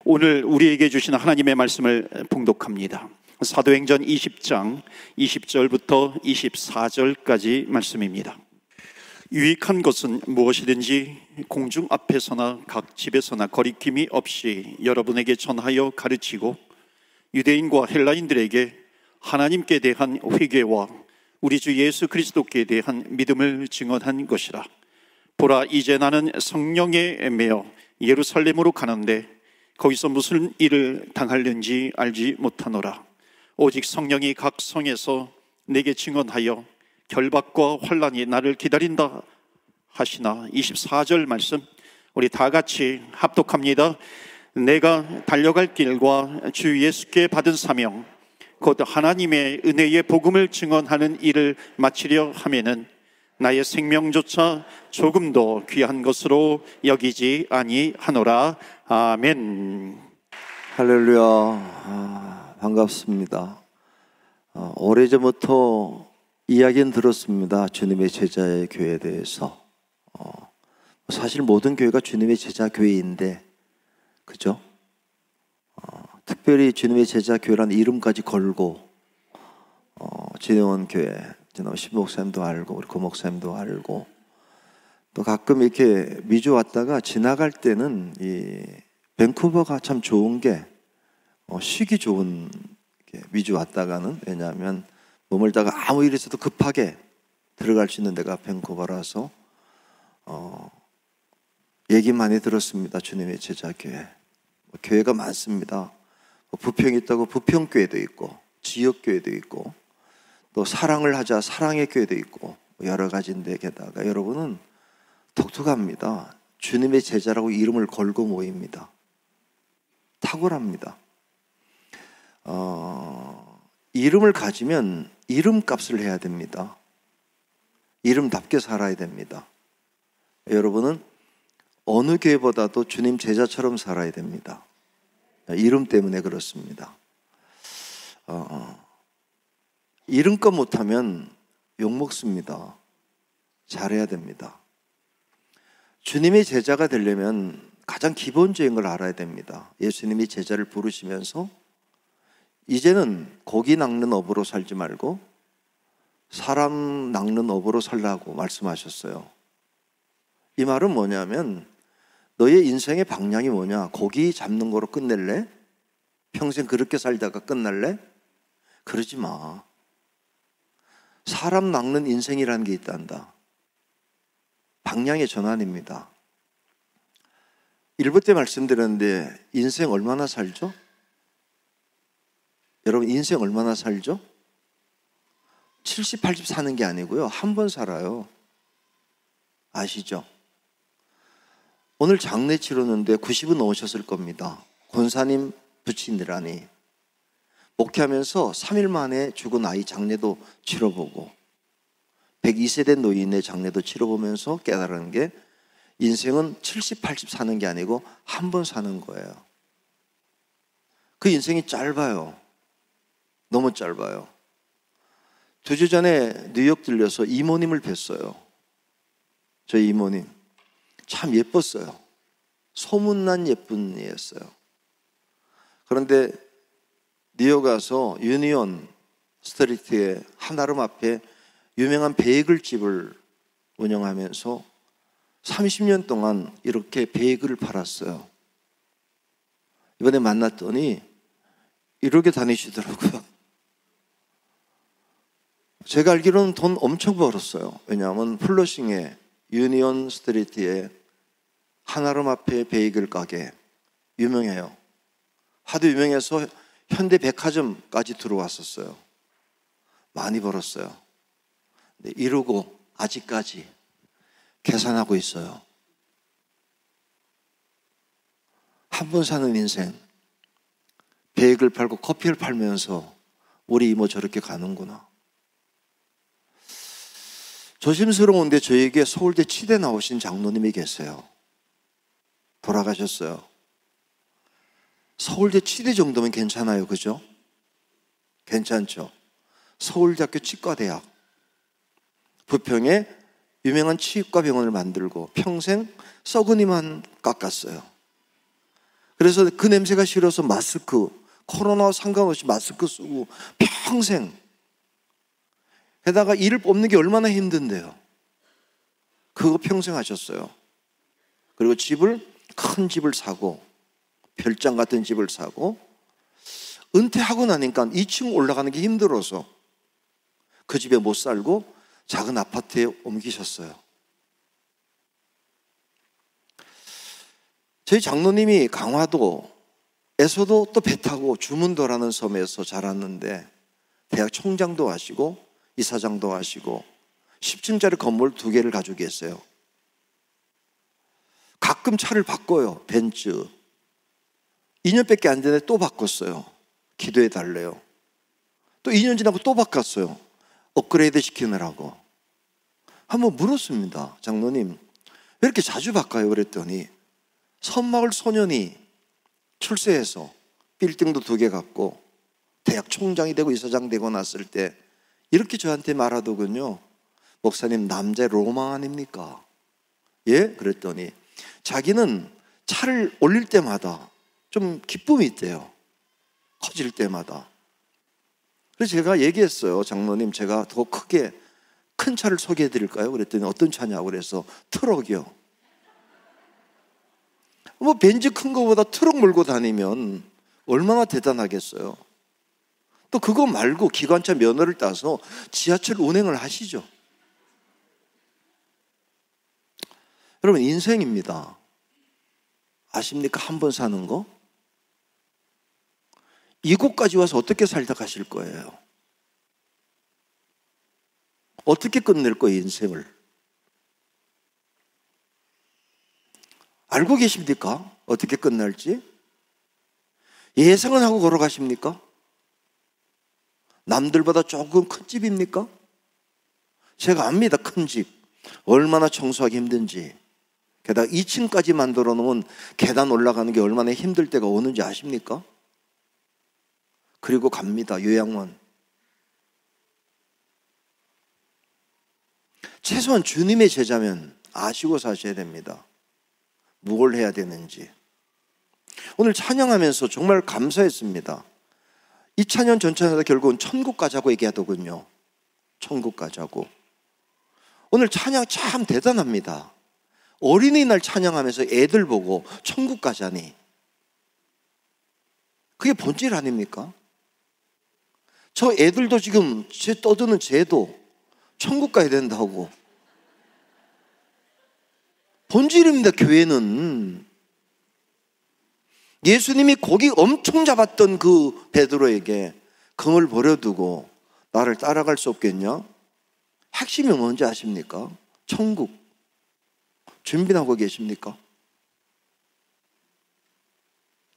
오늘 우리에게 주신 하나님의 말씀을 봉독합니다. 사도행전 20장 20절부터 24절까지 말씀입니다. 유익한 것은 무엇이든지 공중 앞에서나 각 집에서나 거리낌이 없이 여러분에게 전하여 가르치고 유대인과 헬라인들에게 하나님께 대한 회개와 우리 주 예수 그리스도께 대한 믿음을 증언한 것이라. 보라, 이제 나는 성령에 매여 예루살렘으로 가는데 거기서 무슨 일을 당하는지 알지 못하노라. 오직 성령이 각 성에서 내게 증언하여 결박과 환난이 나를 기다린다 하시나. 24절 말씀 우리 다 같이 합독합니다. 내가 달려갈 길과 주 예수께 받은 사명 곧 하나님의 은혜의 복음을 증언하는 일을 마치려 하면은 나의 생명조차 조금도 귀한 것으로 여기지 아니하노라. 아멘. 할렐루야. 반갑습니다. 오래전부터 이야기는 들었습니다. 주님의 제자의 교회에 대해서. 사실 모든 교회가 주님의 제자 교회인데, 그죠? 특별히 주님의 제자 교회라는 이름까지 걸고 진행원 교회, 신목사님도 알고 우리 고목사님도 알고, 또 가끔 이렇게 미주 왔다가 지나갈 때는 이 밴쿠버가 참 좋은 게 쉬기 좋은, 미주 왔다가는, 왜냐하면 머물다가 아무 일 있어도 급하게 들어갈 수 있는 데가 밴쿠버라서 얘기 많이 들었습니다. 주님의 제자 교회. 교회가 많습니다. 부평이 있다고 부평교회도 있고 지역교회도 있고 또 사랑을 하자 사랑의 교회도 있고 여러 가지인데, 게다가 여러분은 독특합니다. 주님의 제자라고 이름을 걸고 모입니다. 탁월합니다. 이름을 가지면 이름값을 해야 됩니다. 이름답게 살아야 됩니다. 여러분은 어느 교회보다도 주님 제자처럼 살아야 됩니다. 이름 때문에 그렇습니다. 이름껏 못하면 욕먹습니다. 잘해야 됩니다. 주님의 제자가 되려면 가장 기본적인 걸 알아야 됩니다. 예수님이 제자를 부르시면서 이제는 고기 낚는 업으로 살지 말고 사람 낚는 업으로 살라고 말씀하셨어요. 이 말은 뭐냐면, 너의 인생의 방향이 뭐냐? 고기 잡는 거로 끝낼래? 평생 그렇게 살다가 끝날래? 그러지 마. 사람 낚는 인생이라는 게 있단다. 방향의 전환입니다. 1부 때 말씀드렸는데 인생 얼마나 살죠? 여러분, 인생 얼마나 살죠? 70, 80 사는 게 아니고요, 한 번 살아요. 아시죠? 오늘 장례 치르는데 90은 넘으셨을 겁니다. 권사님 부친이라니. 목회하면서 3일 만에 죽은 아이 장례도 치러보고 102세대 노인의 장례도 치러보면서 깨달은 게, 인생은 70, 80 사는 게 아니고 한 번 사는 거예요. 그 인생이 짧아요. 너무 짧아요. 2주 전에 뉴욕 들려서 이모님을 뵀어요. 저희 이모님 참 예뻤어요. 소문난 예쁜 이였어요. 그런데 뉴욕 가서 유니온 스트리트의 한아름 앞에 유명한 베이글 집을 운영하면서 30년 동안 이렇게 베이글을 팔았어요. 이번에 만났더니 이렇게 다니시더라고요. 제가 알기로는 돈 엄청 벌었어요. 왜냐하면 플러싱에 유니온 스트리트에 한아름 앞에 베이글 가게 유명해요. 하도 유명해서 현대 백화점까지 들어왔었어요. 많이 벌었어요. 근데 이러고 아직까지 계산하고 있어요. 한 번 사는 인생, 베이글 팔고 커피를 팔면서 우리 이모 저렇게 가는구나. 조심스러운데 저에게 서울대 치대 나오신 장로님이 계세요. 돌아가셨어요. 서울대 치대 정도면 괜찮아요, 그죠? 괜찮죠? 서울대학교 치과대학, 부평에 유명한 치과 병원을 만들고 평생 썩은이만 깎았어요. 그래서 그 냄새가 싫어서 마스크, 코로나와 상관없이 마스크 쓰고 평생. 게다가 이를 뽑는 게 얼마나 힘든데요. 그거 평생 하셨어요. 그리고 큰 집을 사고, 별장 같은 집을 사고, 은퇴하고 나니까 2층 올라가는 게 힘들어서 그 집에 못 살고 작은 아파트에 옮기셨어요. 저희 장로님이 강화도에서도 또 배 타고 주문도라는 섬에서 자랐는데 대학 총장도 하시고 이사장도 하시고 10층짜리 건물 2개를 가지고 계세요. 가끔 차를 바꿔요. 벤츠. 2년밖에 안 되는데 또 바꿨어요. 기도해 달래요. 또 2년 지나고 또 바꿨어요. 업그레이드 시키느라고. 한번 물었습니다. 장로님, 왜 이렇게 자주 바꿔요? 그랬더니 섬마을 소년이 출세해서 빌딩도 2개 갖고 대학 총장이 되고 이사장 되고 났을 때 이렇게 저한테 말하더군요. 목사님, 남자의 로망 아닙니까? 예? 그랬더니 자기는 차를 올릴 때마다 좀 기쁨이 있대요. 커질 때마다. 그래서 제가 얘기했어요. 장로님, 제가 더 크게 큰 차를 소개해 드릴까요? 그랬더니 어떤 차냐고. 그래서 트럭이요. 뭐 벤츠 큰 거보다 트럭 몰고 다니면 얼마나 대단하겠어요. 또 그거 말고 기관차 면허를 따서 지하철 운행을 하시죠. 여러분, 인생입니다. 아십니까? 한 번 사는 거? 이곳까지 와서 어떻게 살다 가실 거예요? 어떻게 끝낼 거예요, 인생을? 알고 계십니까? 어떻게 끝날지? 예상은 하고 걸어가십니까? 남들보다 조금 큰 집입니까? 제가 압니다. 큰 집 얼마나 청소하기 힘든지. 게다가 2층까지 만들어 놓으면 계단 올라가는 게 얼마나 힘들 때가 오는지 아십니까? 그리고 갑니다. 요양원. 최소한 주님의 제자면 아시고 사셔야 됩니다. 뭘 해야 되는지. 오늘 찬양하면서 정말 감사했습니다. 이 찬양 전찬하다 결국은 천국 가자고 얘기하더군요. 천국 가자고. 오늘 찬양 참 대단합니다. 어린이날 찬양하면서 애들 보고 천국 가자니. 그게 본질 아닙니까? 저 애들도 지금 제 떠드는 쟤도 천국 가야 된다고. 본질입니다. 교회는. 예수님이 고기 엄청 잡았던 그 베드로에게 금을 버려두고 나를 따라갈 수 없겠냐? 핵심이 뭔지 아십니까? 천국. 준비하고 계십니까?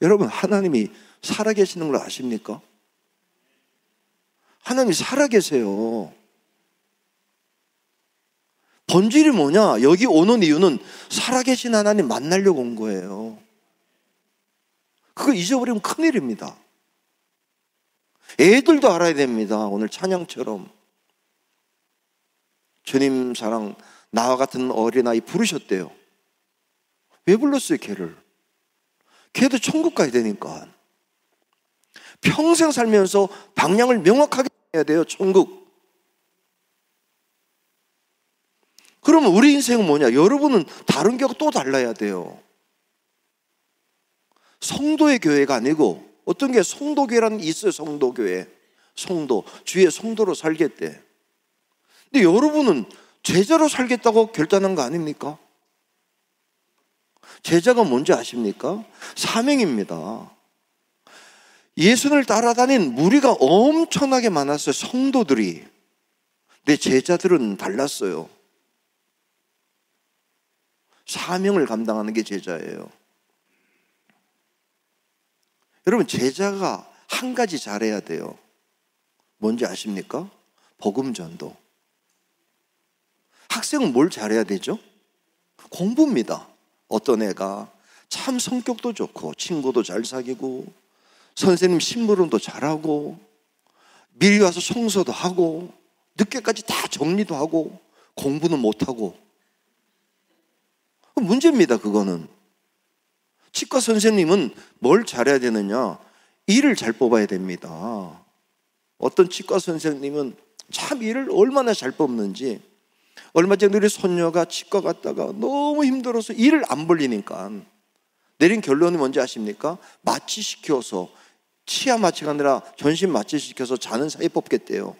여러분, 하나님이 살아계시는 걸 아십니까? 하나님이 살아계세요. 본질이 뭐냐? 여기 오는 이유는 살아계신 하나님 만나려고 온 거예요. 그거 잊어버리면 큰일입니다. 애들도 알아야 됩니다. 오늘 찬양처럼 주님 사랑, 나와 같은 어린아이 부르셨대요. 왜 불렀어요, 걔를? 걔도 천국 가야 되니까. 평생 살면서 방향을 명확하게 해야 돼요. 천국. 그러면 우리 인생은 뭐냐? 여러분은 다른 교회가 또 달라야 돼요. 성도의 교회가 아니고, 어떤 게 성도교회라는 게 있어요. 성도교회. 성도, 주의 성도로 살겠대. 근데 여러분은 제자로 살겠다고 결단한 거 아닙니까? 제자가 뭔지 아십니까? 사명입니다. 예수를 따라다닌 무리가 엄청나게 많았어요. 성도들이. 근데 제자들은 달랐어요. 사명을 감당하는 게 제자예요. 여러분, 제자가 한 가지 잘해야 돼요. 뭔지 아십니까? 복음 전도. 학생은 뭘 잘해야 되죠? 공부입니다. 어떤 애가 참 성격도 좋고 친구도 잘 사귀고 선생님 심부름도 잘하고 미리 와서 청소도 하고 늦게까지 다 정리도 하고 공부는 못하고 문제입니다. 그거는 치과 선생님은 뭘 잘해야 되느냐? 이를 잘 뽑아야 됩니다. 어떤 치과 선생님은 참 이를 얼마나 잘 뽑는지. 얼마 전에 우리 손녀가 치과 갔다가 너무 힘들어서 이를 안 벌리니까 내린 결론이 뭔지 아십니까? 마취시켜서, 치아 마취가 아니라 전신 마취시켜서 자는 사이에 뽑겠대요.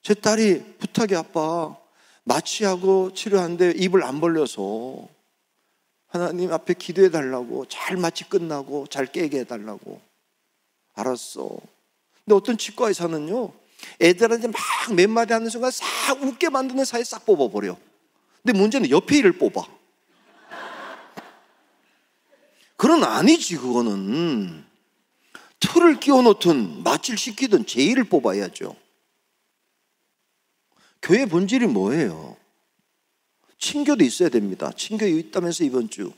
제 딸이 부탁이, 아빠 마취하고 치료하는데 입을 안 벌려서 하나님 앞에 기도해 달라고, 잘 마취 끝나고 잘 깨게 해달라고. 알았어. 근데 어떤 치과 의사는요, 애들한테 막 몇 마디 하는 순간 싹 웃게 만드는 사이에 싹 뽑아버려. 근데 문제는 옆에 이를 뽑아. 그건 아니지. 그거는 틀을 끼워놓든 마취를 시키든 제 이를 뽑아야죠. 교회 본질이 뭐예요? 친교도 있어야 됩니다. 친교 있다면서 이번 주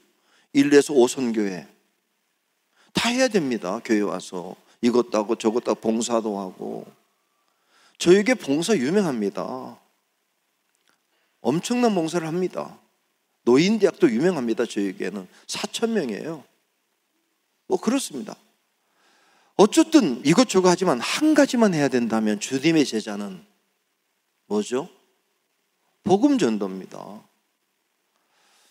1에서 5선교회 다 해야 됩니다. 교회 와서 이것도 하고 저것도 하고 봉사도 하고. 저에게 봉사 유명합니다. 엄청난 봉사를 합니다. 노인대학도 유명합니다. 저에게는 4,000명이에요 뭐 그렇습니다. 어쨌든 이것저것 하지만 한 가지만 해야 된다면 주님의 제자는 뭐죠? 복음 전도입니다.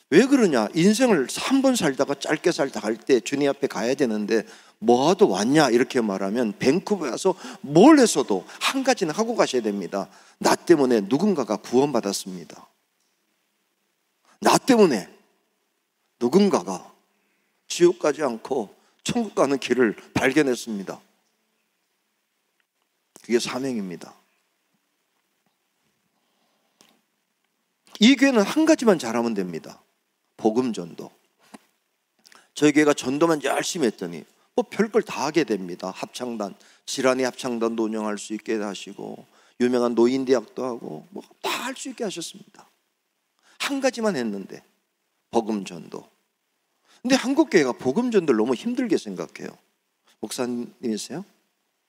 왜 그러냐? 인생을 3번 살다가 짧게 살다 갈 때 주님 앞에 가야 되는데 뭐하러 왔냐 이렇게 말하면 밴쿠버에 와서 뭘 해서도 한 가지는 하고 가셔야 됩니다. 나 때문에 누군가가 구원받았습니다. 나 때문에 누군가가 지옥 가지 않고 천국 가는 길을 발견했습니다. 그게 사명입니다. 이 교회는 한 가지만 잘하면 됩니다. 복음 전도. 저희 교회가 전도만 열심히 했더니 뭐 별걸 다 하게 됩니다. 합창단, 지란이 합창단도 운영할 수 있게 하시고 유명한 노인대학도 하고 뭐 다 할 수 있게 하셨습니다. 한 가지만 했는데 복음 전도. 근데 한국 교회가 복음 전도를 너무 힘들게 생각해요. 목사님이세요?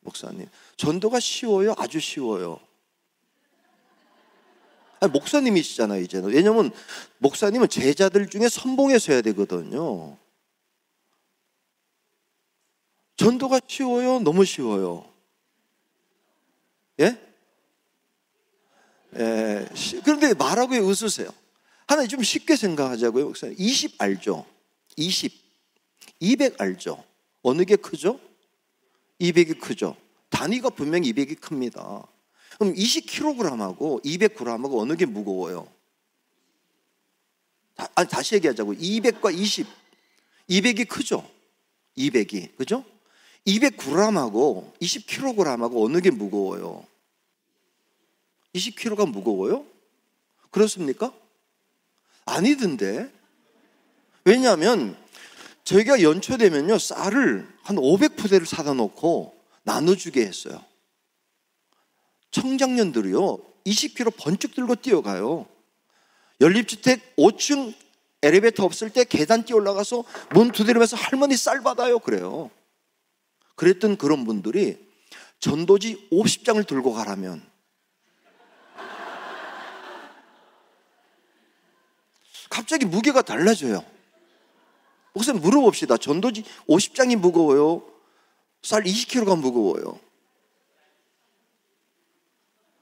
목사님, 전도가 쉬워요? 아주 쉬워요? 아니, 목사님이시잖아요 이제는. 왜냐면 목사님은 제자들 중에 선봉해서 해야 되거든요. 전도가 쉬워요? 너무 쉬워요? 예? 예. 그런데 말하고 왜 웃으세요? 하나 좀 쉽게 생각하자고요. 목사님, 20 알죠? 20, 200 알죠? 어느 게 크죠? 200이 크죠. 단위가 분명히 200이 큽니다. 그럼 20kg하고 200g하고 어느 게 무거워요? 다시 얘기하자고. 200과 20, 200이 크죠? 200이, 그죠? 200g하고 20kg하고 어느 게 무거워요? 20kg가 무거워요? 그렇습니까? 아니던데. 왜냐하면 저희가 연초되면요 쌀을 한 500푸대를 사다 놓고 나눠주게 했어요. 청장년들이요 20kg 번쩍 들고 뛰어가요. 연립주택 5층 엘리베이터 없을 때 계단 뛰어 올라가서 문 두드리면서 할머니 쌀 받아요 그래요. 그랬던 그런 분들이 전도지 50장을 들고 가라면 갑자기 무게가 달라져요. 목사님 물어봅시다. 전도지 50장이 무거워요? 쌀 20kg가 무거워요?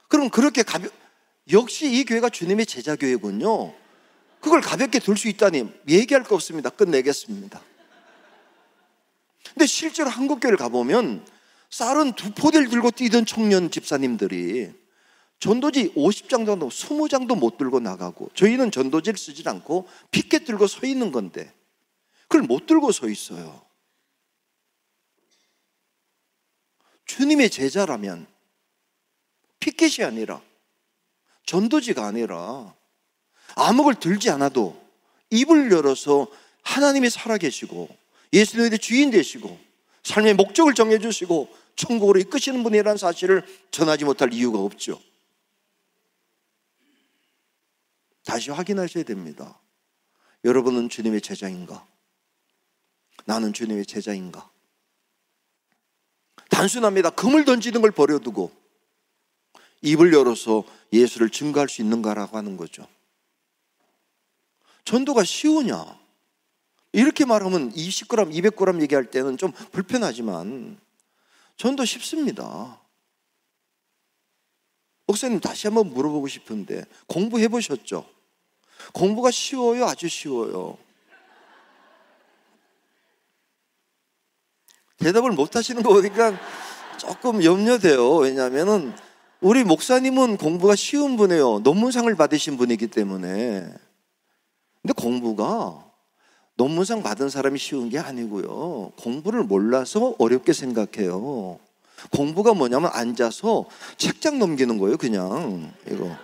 그럼 그렇게 역시 이 교회가 주님의 제자교회군요. 그걸 가볍게 들 수 있다니 얘기할 거 없습니다. 끝내겠습니다. 근데 실제로 한국교회를 가보면 쌀은 2포대를 들고 뛰던 청년 집사님들이 전도지 50장도 20장도 못 들고 나가고, 저희는 전도지를 쓰지 않고 피켓 들고 서 있는 건데 그걸 못 들고 서 있어요. 주님의 제자라면 피켓이 아니라 전도지가 아니라 암흑을 들지 않아도 입을 열어서 하나님이 살아계시고 예수님의 주인 되시고 삶의 목적을 정해주시고 천국으로 이끄시는 분이라는 사실을 전하지 못할 이유가 없죠. 다시 확인하셔야 됩니다. 여러분은 주님의 제자인가? 나는 주님의 제자인가? 단순합니다. 금을 던지는 걸 버려두고 입을 열어서 예수를 증거할 수 있는가라고 하는 거죠. 전도가 쉬우냐? 이렇게 말하면 20g, 200g 얘기할 때는 좀 불편하지만 전도 쉽습니다. 목사님, 다시 한번 물어보고 싶은데 공부해 보셨죠? 공부가 쉬워요? 아주 쉬워요? 대답을 못 하시는 거 보니까 조금 염려돼요. 왜냐하면 우리 목사님은 공부가 쉬운 분이에요. 논문상을 받으신 분이기 때문에. 근데 공부가 논문상 받은 사람이 쉬운 게 아니고요. 공부를 몰라서 어렵게 생각해요. 공부가 뭐냐면 앉아서 책장 넘기는 거예요. 그냥 이거.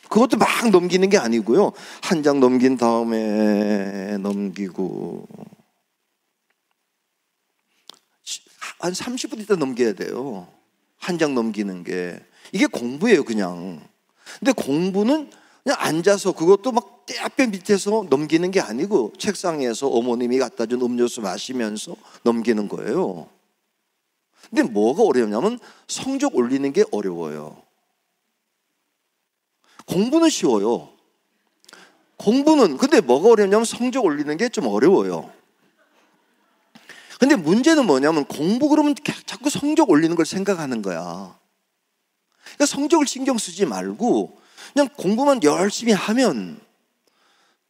그것도 막 넘기는 게 아니고요. 한 장 넘긴 다음에 넘기고 한 30분 있다 넘겨야 돼요. 한 장 넘기는 게. 이게 공부예요, 그냥. 근데 공부는 그냥 앉아서 그것도 막 떼앞에 밑에서 넘기는 게 아니고 책상에서 어머님이 갖다 준 음료수 마시면서 넘기는 거예요. 근데 뭐가 어렵냐면 성적 올리는 게 어려워요. 공부는 쉬워요. 공부는 근데 뭐가 어렵냐면 성적 올리는 게 좀 어려워요. 근데 문제는 뭐냐면 공부 그러면 자꾸 성적 올리는 걸 생각하는 거야. 그러니까 성적을 신경 쓰지 말고 그냥 공부만 열심히 하면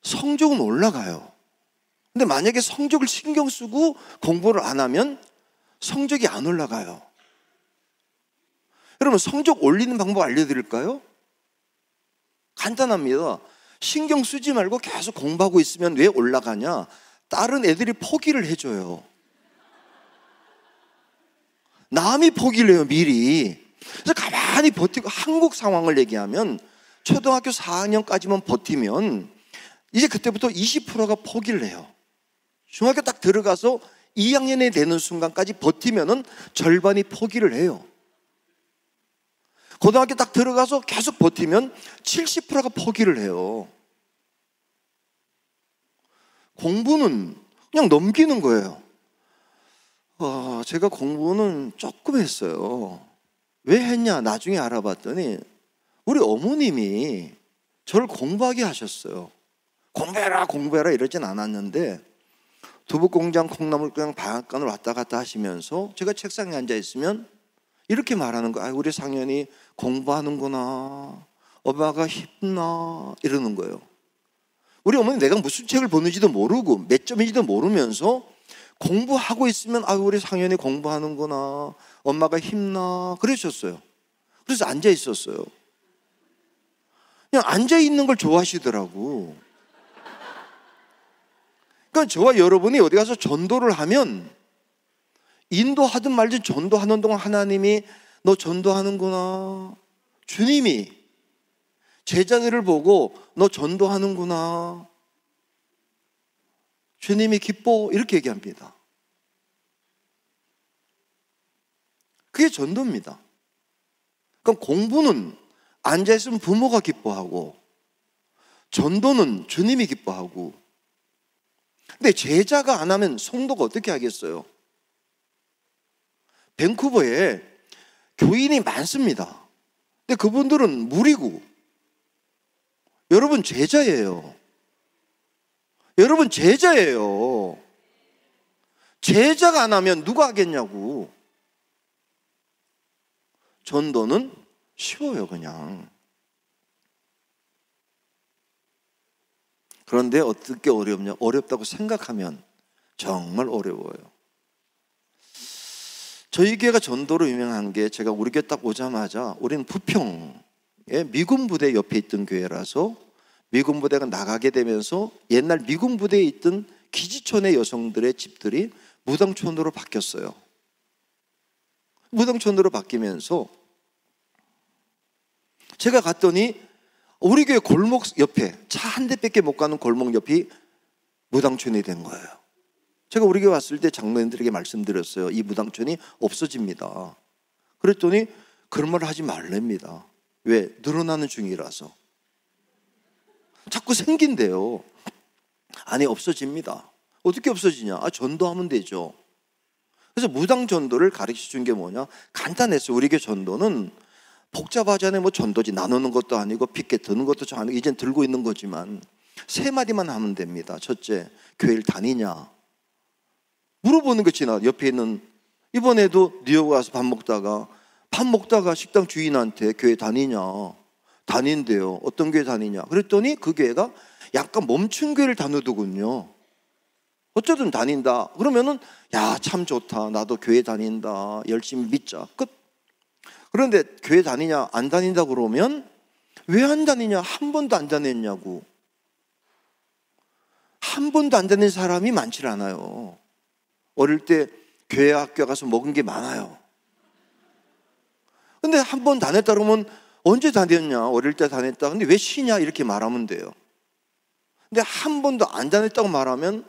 성적은 올라가요. 근데 만약에 성적을 신경 쓰고 공부를 안 하면 성적이 안 올라가요. 여러분, 성적 올리는 방법 알려드릴까요? 간단합니다. 신경 쓰지 말고 계속 공부하고 있으면 왜 올라가냐? 다른 애들이 포기를 해줘요. 남이 포기를 해요, 미리. 그래서 가만히 버티고, 한국 상황을 얘기하면 초등학교 4학년까지만 버티면 이제 그때부터 20%가 포기를 해요. 중학교 딱 들어가서 2학년에 되는 순간까지 버티면은 절반이 포기를 해요. 고등학교 딱 들어가서 계속 버티면 70%가 포기를 해요. 공부는 그냥 넘기는 거예요. 제가 공부는 조금 했어요. 왜 했냐? 나중에 알아봤더니 우리 어머님이 저를 공부하게 하셨어요. 공부해라 공부해라 이러진 않았는데 두부공장 콩나물gang 방앗간을 왔다 갔다 하시면서 제가 책상에 앉아 있으면 이렇게 말하는 거예요. 우리 상현이 공부하는구나, 엄마가 힘나, 이러는 거예요. 우리 어머니 내가 무슨 책을 보는지도 모르고 몇 점인지도 모르면서 공부하고 있으면 우리 상현이 공부하는구나, 엄마가 힘나, 그러셨어요. 그래서 앉아 있었어요. 그냥 앉아 있는 걸 좋아하시더라고. 그러니까 저와 여러분이 어디 가서 전도를 하면 인도하든 말든 전도하는 동안 하나님이 너 전도하는구나, 주님이 제자들을 보고 너 전도하는구나, 주님이 기뻐, 이렇게 얘기합니다. 그게 전도입니다. 그럼 공부는 앉아있으면 부모가 기뻐하고 전도는 주님이 기뻐하고. 근데 제자가 안 하면 성도가 어떻게 하겠어요? 밴쿠버에 교인이 많습니다. 근데 그분들은 무리고 여러분 제자예요. 여러분 제자예요. 제자가 안 하면 누가 하겠냐고. 전도는 쉬워요, 그냥. 그런데 어떻게 어렵냐? 어렵다고 생각하면 정말 어려워요. 저희 교회가 전도로 유명한 게, 제가 우리 교회 딱 오자마자 우리는 부평에 미군 부대 옆에 있던 교회라서 미군 부대가 나가게 되면서 옛날 미군 부대에 있던 기지촌의 여성들의 집들이 무당촌으로 바뀌었어요. 무당촌으로 바뀌면서 제가 갔더니 우리 교회 골목 옆에 차 한 대밖에 못 가는 골목 옆이 무당촌이 된 거예요. 제가 우리 교회 왔을 때 장로님들에게 말씀드렸어요. 이 무당촌이 없어집니다. 그랬더니 그런 말을 하지 말랍니다. 왜? 늘어나는 중이라서. 자꾸 생긴대요. 아니, 없어집니다. 어떻게 없어지냐? 전도하면 되죠. 그래서 무당 전도를 가르쳐 준 게 뭐냐? 간단했어요. 우리 교회 전도는 복잡하잖아요. 뭐 전도지 나누는 것도 아니고 핏게 드는 것도 아니고 이젠 들고 있는 거지만 3마디만 하면 됩니다. 첫째, 교회를 다니냐? 물어보는 거 지나 옆에 있는, 이번에도 뉴욕 와서 밥 먹다가 식당 주인한테 교회 다니냐? 다닌대요. 어떤 교회 다니냐? 그랬더니 그 교회가 약간 멈춘 교회를 다니더군요. 어쩌든 다닌다. 그러면은 야, 참 좋다. 나도 교회 다닌다. 열심히 믿자. 끝. 그런데 교회 다니냐? 안 다닌다 그러면 왜 안 다니냐? 한 번도 안 다녔냐고. 한 번도 안 다닌 사람이 많지 않아요. 어릴 때 교회 학교 가서 먹은 게 많아요. 근데 한 번 다녔다 그러면 언제 다녔냐? 어릴 때 다녔다. 근데 왜 쉬냐? 이렇게 말하면 돼요. 근데 한 번도 안 다녔다고 말하면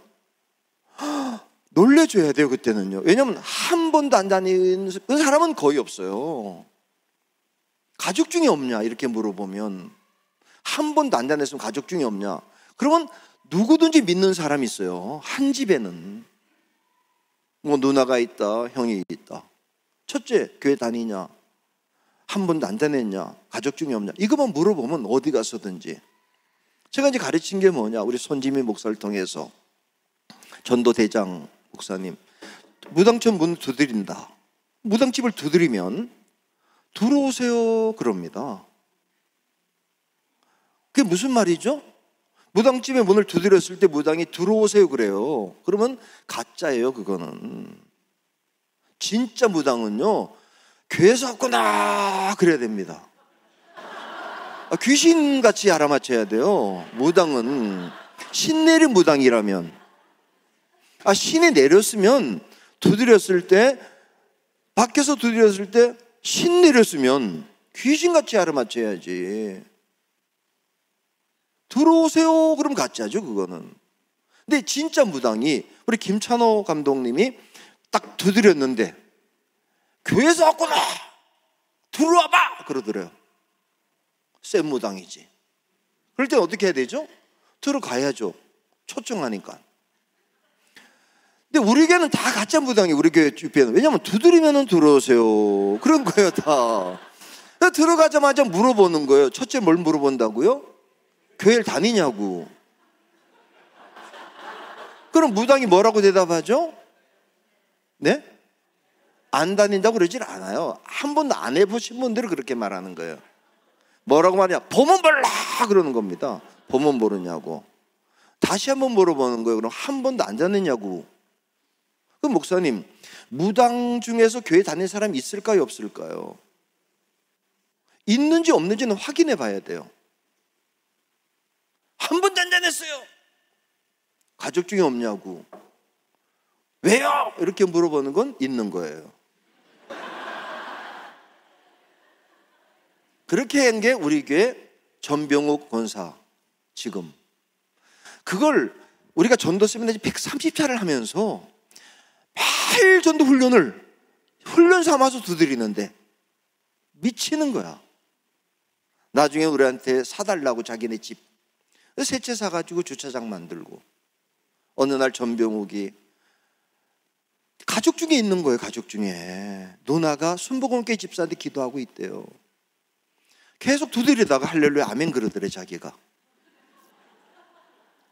놀래줘야 돼요, 그때는요. 왜냐하면 한 번도 안 다닌 사람은 거의 없어요. 가족 중에 없냐? 이렇게 물어보면 한 번도 안 다녔으면 가족 중에 없냐? 그러면 누구든지 믿는 사람이 있어요. 한 집에는 뭐 누나가 있다, 형이 있다. 첫째, 교회 다니냐? 한 번도 안 다녔냐? 가족 중에 없냐? 이것만 물어보면 어디 가서든지. 제가 이제 가르친 게 뭐냐? 우리 손지민 목사를 통해서 전도대장 목사님, 무당집 문을 두드린다. 무당집을 두드리면 들어오세요 그럽니다. 그게 무슨 말이죠? 무당집의 문을 두드렸을 때 무당이 들어오세요 그래요. 그러면 가짜예요. 그거는. 진짜 무당은요, 교회에서 왔구나 그래야 됩니다. 귀신같이 알아맞혀야 돼요. 무당은 신 내린 무당이라면, 신이 내렸으면, 두드렸을 때, 밖에서 두드렸을 때 신 내렸으면 귀신같이 알아맞혀야지. 들어오세요 그럼 가짜죠, 그거는. 근데 진짜 무당이, 우리 김찬호 감독님이 딱 두드렸는데 교회에서 왔구나, 들어와봐 그러더래요. 센 무당이지. 그럴 때 어떻게 해야 되죠? 들어가야죠. 초청하니까. 근데 우리 교회는 다 가짜 무당이에요. 우리 교회 주변은. 왜냐면 두드리면은 들어오세요 그런 거예요. 다 들어가자마자 물어보는 거예요. 첫째, 뭘 물어본다고요? 교회를 다니냐고. 그럼 무당이 뭐라고 대답하죠? 네? 안 다닌다고 그러질 않아요. 한 번도 안 해보신 분들은 그렇게 말하는 거예요. 뭐라고 말이냐? 보면 몰라 그러는 겁니다. 보면 모르냐고. 다시 한번 물어보는 거예요. 그럼 한 번도 안 다녔냐고. 그럼 목사님, 무당 중에서 교회 다닌 사람이 있을까요, 없을까요? 있는지 없는지는 확인해 봐야 돼요. 한 번도 안 다녔어요. 가족 중에 없냐고. 왜요? 이렇게 물어보는 건 있는 거예요. 그렇게 한 게 우리 교회 전병욱 권사. 지금 그걸 우리가 전도 세미나 130차를 하면서 매일 전도 훈련 삼아서 두드리는데 미치는 거야. 나중에 우리한테 사달라고 자기네 집 새 채 사가지고 주차장 만들고. 어느 날 전병욱이 가족 중에 있는 거예요. 가족 중에 누나가 순복음교회 집사한테 기도하고 있대요. 계속 두드리다가 할렐루야 아멘 그러더래 자기가.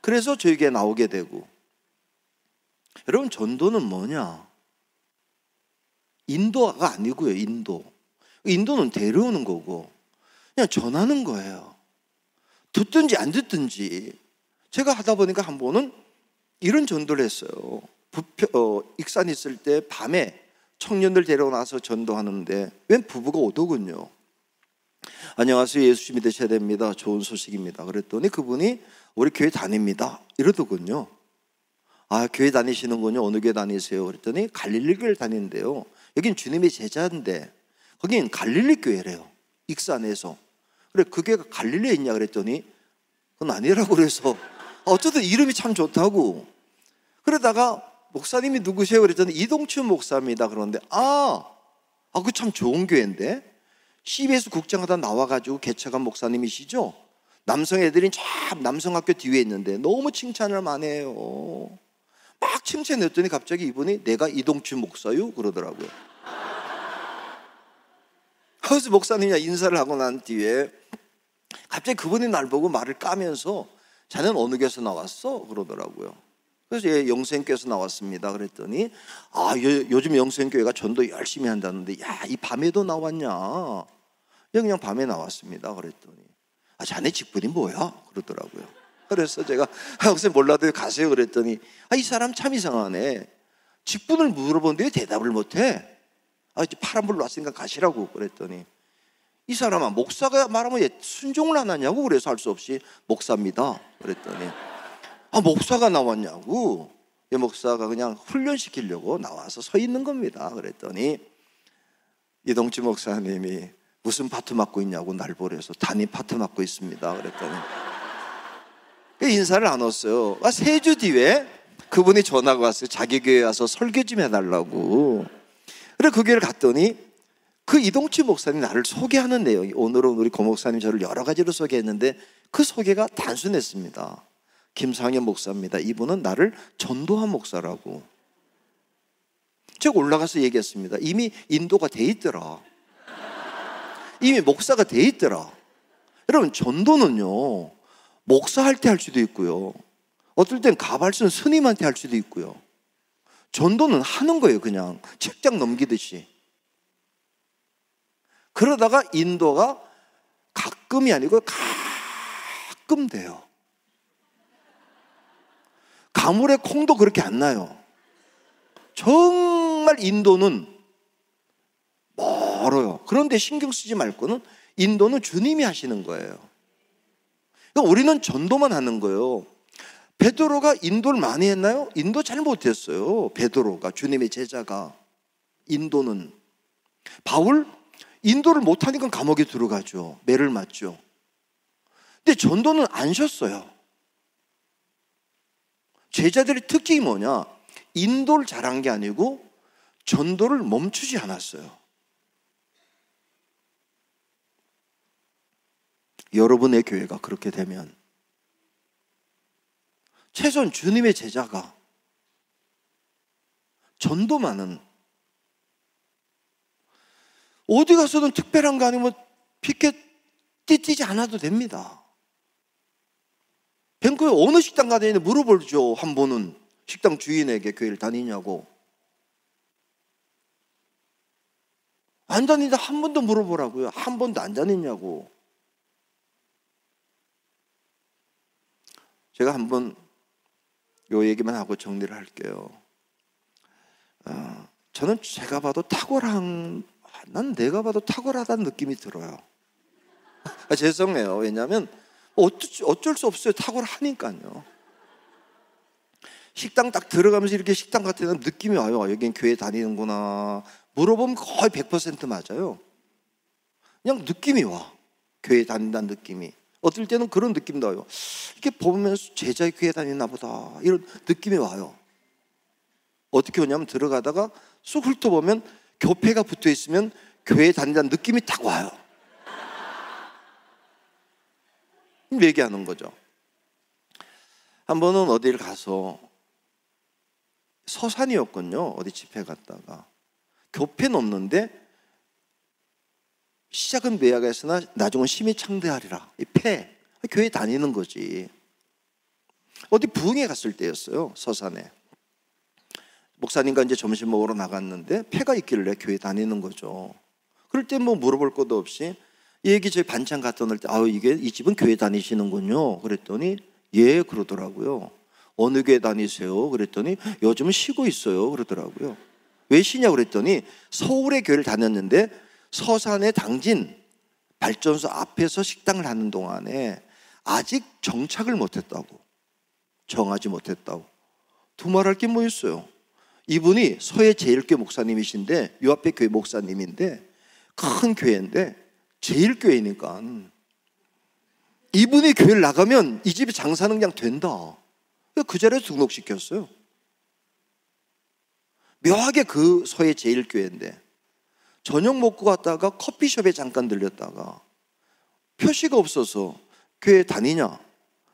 그래서 저희 교회에 나오게 되고. 여러분, 전도는 뭐냐? 인도가 아니고요. 인도는 데려오는 거고 그냥 전하는 거예요. 듣든지 안 듣든지. 제가 하다 보니까 한 번은 이런 전도를 했어요. 익산 있을 때 밤에 청년들 데려와서 전도하는데 웬 부부가 오더군요. 안녕하세요, 예수 믿으셔야 됩니다. 좋은 소식입니다. 그랬더니 그분이 우리 교회 다닙니다 이러더군요. 교회 다니시는군요. 어느 교회 다니세요? 그랬더니 갈릴리 교회를 다니는데요. 여긴 주님의 제자인데 거긴 갈릴리 교회래요. 익산에서. 그래, 그 교회가 갈릴리에 있냐 그랬더니 그건 아니라고 그래서 어쨌든 이름이 참 좋다고. 그러다가 목사님이 누구세요? 그랬더니 이동춘 목사입니다. 그런데 그거 참 좋은 교회인데 CBS 국장하다 나와가지고 개척한 목사님이시죠? 남성 애들이 참 남성학교 뒤에 있는데 너무 칭찬을 많이 해요. 막 칭찬했더니 갑자기 이분이 내가 이동춘 목사요? 그러더라고요. 그래서 목사님이랑 인사를 하고 난 뒤에 갑자기 그분이 날 보고 말을 까면서 자네는 어느 교회에서 나왔어? 그러더라고요. 그래서 예, 영생교회에서 나왔습니다. 그랬더니 요즘 영생교회가 전도 열심히 한다는데 야, 이 밤에도 나왔냐? 그냥 밤에 나왔습니다. 그랬더니 자네 직분이 뭐야? 그러더라고요. 그래서 제가 선생님 몰라도 가세요. 그랬더니 이 사람 참 이상하네. 직분을 물어보는데 왜 대답을 못해? 이제 파란불로 왔으니까 가시라고. 그랬더니 이 사람아, 목사가 말하면 순종을 안 하냐고. 그래서 할 수 없이 목사입니다. 그랬더니 목사가 나왔냐고. 이 목사가 그냥 훈련시키려고 나와서 서 있는 겁니다. 그랬더니 이동치 목사님이 무슨 파트 맡고 있냐고 날 보래서 담임 파트 맡고 있습니다. 그랬더니 인사를 안 왔어요. 3주 뒤에 그분이 전화가 왔어요. 자기 교회에 와서 설교 좀 해달라고. 그래서 그 교회를 갔더니 그 이동치 목사님이 나를 소개하는 내용이, 오늘은 우리 고 목사님 저를 여러 가지로 소개했는데 그 소개가 단순했습니다. 김상현 목사입니다. 이분은 나를 전도한 목사라고. 제가 올라가서 얘기했습니다. 이미 인도가 돼 있더라. 이미 목사가 돼 있더라. 여러분, 전도는요, 목사할 때 할 수도 있고요, 어떨 땐 가발쓴 스님한테 할 수도 있고요. 전도는 하는 거예요. 그냥 책장 넘기듯이. 그러다가 인도가 가끔이 아니고 가끔 돼요. 가물에 콩도 그렇게 안 나요. 정말 인도는 멀어요. 그런데 신경 쓰지 말고는 인도는 주님이 하시는 거예요. 그러니까 우리는 전도만 하는 거예요. 베드로가 인도를 많이 했나요? 인도 잘 못했어요. 베드로가, 주님의 제자가. 인도는. 바울 인도를 못하니까 감옥에 들어가죠. 매를 맞죠. 근데 전도는 안 쉬었어요. 제자들의 특징이 뭐냐? 인도를 잘한 게 아니고 전도를 멈추지 않았어요. 여러분의 교회가 그렇게 되면 최소한 주님의 제자가 전도만은, 어디 가서든 특별한 거 아니면 피켓 뛰지 않아도 됩니다. 뱅크에 어느 식당 가든지 물어보죠. 한 번은 식당 주인에게 교회를 다니냐고. 안 다니다 한 번도 물어보라고요. 한 번도 안 다니냐고. 제가 한번 요 얘기만 하고 정리를 할게요. 저는 제가 봐도 난 내가 봐도 탁월하다는 느낌이 들어요. 죄송해요. 왜냐하면 어쩔 수 없어요. 탁월하니까요. 식당 딱 들어가면서 이렇게 식당 같은 데는 느낌이 와요. 여긴 교회 다니는구나. 물어보면 거의 100% 맞아요. 그냥 느낌이 와. 교회 다닌다는 느낌이. 어떨 때는 그런 느낌도 와요. 이렇게 보면서 제자의 교회 다니나 보다, 이런 느낌이 와요. 어떻게 오냐면 들어가다가 쑥 훑어보면 교패가 붙어 있으면 교회 다닌다는 느낌이 딱 와요. 얘기하는 거죠. 한 번은 어디를 가서 서산이었군요. 어디 집회 갔다가 교패는 없는데 시작은 매야가 했으나 나중은 심히 창대하리라. 이 폐, 교회 다니는 거지. 어디 부흥회 갔을 때였어요. 서산에. 목사님과 이제 점심 먹으러 나갔는데 폐가 있길래 교회 다니는 거죠. 그럴 때 뭐 물어볼 것도 없이 얘기 저희 반찬 갖다 놓을 때 이 집은 교회 다니시는군요. 그랬더니 예, 그러더라고요. 어느 교회 다니세요? 그랬더니 요즘은 쉬고 있어요. 그러더라고요. 왜 쉬냐고 그랬더니 서울의 교회를 다녔는데 서산의 당진 발전소 앞에서 식당을 하는 동안에 아직 정착을 못했다고, 정하지 못했다고. 두말할 게 뭐 있어요. 이분이 서해 제일교회 목사님이신데, 요 앞에 교회 목사님인데, 큰 교회인데 제일교회니까 이분이 교회를 나가면 이 집이 장사는 그냥 된다. 그 자리에서 등록시켰어요. 묘하게 그 서해 제일교회인데 저녁 먹고 갔다가 커피숍에 잠깐 들렸다가 표시가 없어서 교회 다니냐?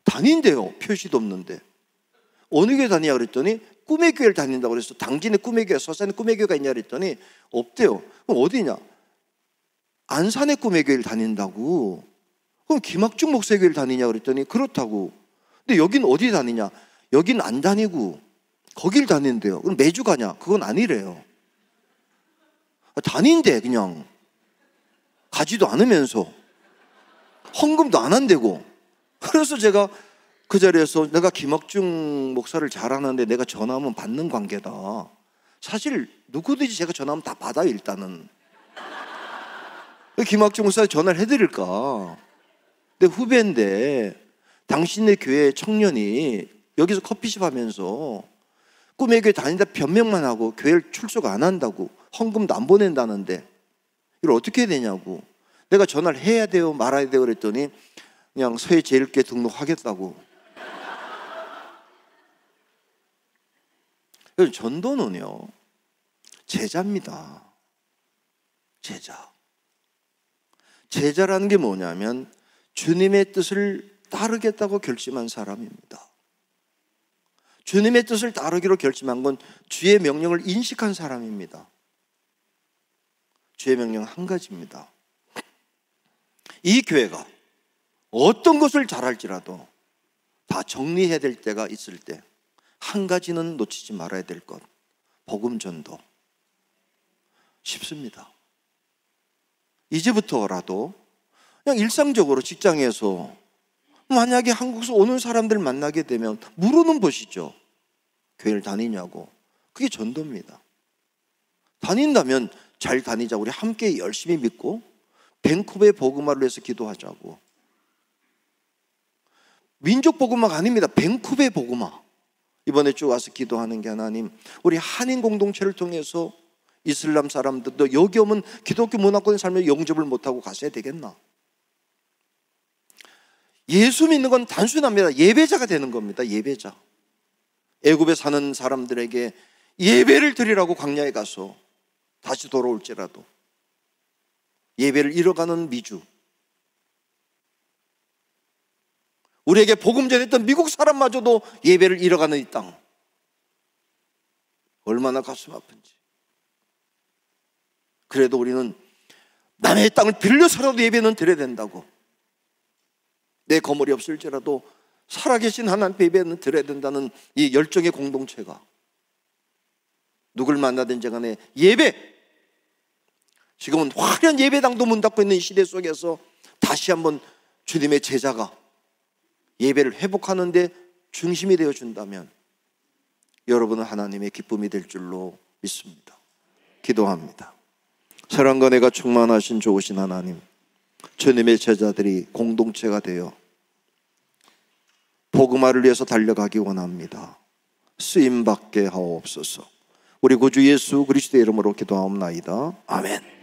다닌대요. 표시도 없는데. 어느 교회 다니냐 그랬더니 꿈의 교회를 다닌다고 그래서 당진에 꿈의 교회, 서산에 꿈의 교회가 있냐 그랬더니 없대요. 그럼 어디냐? 안산에 꿈의 교회를 다닌다고. 그럼 김학중 목사의 교회를 다니냐 그랬더니 그렇다고. 근데 여긴 어디 다니냐? 여긴 안 다니고 거길 다닌대요. 그럼 매주 가냐? 그건 아니래요. 다닌대. 그냥 가지도 않으면서 헌금도 안 한대고. 그래서 제가 그 자리에서 내가 김학중 목사를 잘 아는데 내가 전화하면 받는 관계다. 사실 누구든지 제가 전화하면 다 받아요. 일단은 김학중 목사에 전화를 해드릴까? 내 후배인데 당신네 교회 청년이 여기서 커피숍 하면서 꿈의 교회 다니다 변명만 하고 교회를 출석 안 한다고, 헌금도 안 보낸다는데 이걸 어떻게 해야 되냐고. 내가 전화를 해야 돼요 말아야 돼요 그랬더니 그냥 서해제일교회 등록하겠다고. 전도는요 제자입니다. 제자. 제자라는 게 뭐냐면 주님의 뜻을 따르겠다고 결심한 사람입니다. 주님의 뜻을 따르기로 결심한 건 주의 명령을 인식한 사람입니다. 주의 명령 한 가지입니다. 이 교회가 어떤 것을 잘할지라도 다 정리해야 될 때가 있을 때 한 가지는 놓치지 말아야 될 것, 복음 전도. 쉽습니다. 이제부터라도 그냥 일상적으로 직장에서 만약에 한국에서 오는 사람들 만나게 되면 물어는 보시죠. 교회를 다니냐고. 그게 전도입니다. 다닌다면 잘 다니자. 우리 함께 열심히 믿고 밴쿠버의 복음화를 위해서 기도하자고. 민족 복음화가 아닙니다. 밴쿠버의 복음화. 이번에 쭉 와서 기도하는 게 하나님, 우리 한인 공동체를 통해서 이슬람 사람들도 여기 오면 기독교 문화권의 삶에 영접을 못하고 가셔야 되겠나? 예수 믿는 건 단순합니다. 예배자가 되는 겁니다. 예배자. 애굽에 사는 사람들에게 예배를 드리라고 광야에 가서 다시 돌아올지라도 예배를 잃어가는 미주, 우리에게 복음 전했던 미국 사람마저도 예배를 잃어가는 이 땅, 얼마나 가슴 아픈지. 그래도 우리는 남의 땅을 빌려서라도 예배는 드려야 된다고. 내 거물이 없을지라도 살아계신 하나님께 예배는 드려야 된다는 이 열정의 공동체가, 누굴 만나든지 간에 예배, 지금은 화려한 예배당도 문 닫고 있는 이 시대 속에서 다시 한번 주님의 제자가 예배를 회복하는 데 중심이 되어준다면 여러분은 하나님의 기쁨이 될 줄로 믿습니다. 기도합니다. 사랑과 은혜가 충만하신 좋으신 하나님, 주님의 제자들이 공동체가 되어 복음화를 위해서 달려가기 원합니다. 쓰임받게 하옵소서. 우리 구주 예수 그리스도의 이름으로 기도하옵나이다. 아멘.